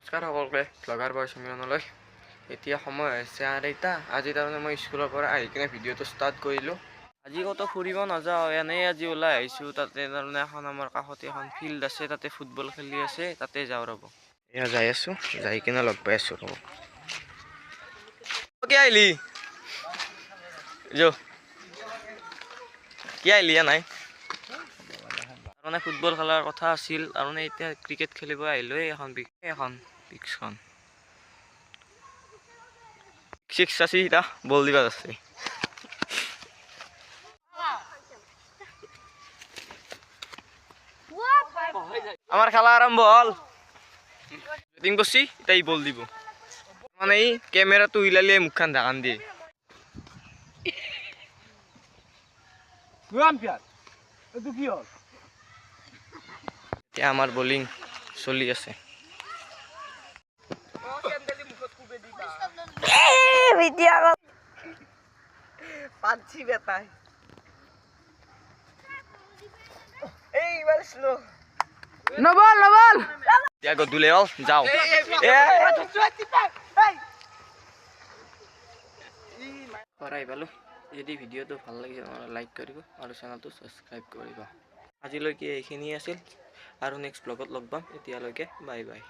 নমস্কাৰ সকলোকে ব্লগাৰ বয় সন্মিলনলৈ এতিয়া সময় হৈছে আঢ়ৈটা। আজি তাৰমানে মই স্কুলৰ পৰা আহি কিনে ভিডিঅ'টো ষ্টাৰ্ট কৰিলোঁ। আজি ক'তো ফুৰিব নাযাওঁ, এনেই আজি ওলাই আহিছোঁ। তাতে তাৰমানে এখন আমাৰ কাষতে এখন ফিল্ড আছে, তাতে ফুটবল খেলি আছে, তাতে যাওঁ ৰ'ব। এয়া যাই আছোঁ, যাই কিনে লগ পাই আছোঁ ৰ'ব। কি আহিলি কি আহিলি নাই তাৰমানে ফুটবল খেলাৰ কথা আছিল, তাৰমানে এতিয়া ক্ৰিকেট খেলিব আহিলোঁ। এখন পিক্সখন চিক্স আছে, এতিয়া বল দিবা আছে। আমার খেলা আরম্ভ হল। ব্যাটিং করছি, এটাই বল দিব। মানে এই ক্যামেরাটো উইলালে মুখখান ঢাকান দিয়ে। এতিয়া আমার বোলিং চলি আছে। নবল এতিয়া গধূলি হ'ল, যাওঁ। আহি পালোঁ। যদি ভিডিঅ'টো ভাল লাগিছে লাইক কৰিব আৰু চেনেলটো ছাবস্ক্ৰাইব কৰিব। আজিলৈকে এইখিনিয়ে আছিল আৰু নেক্সট ব্লগত লগ পাম। এতিয়ালৈকে বাই বাই।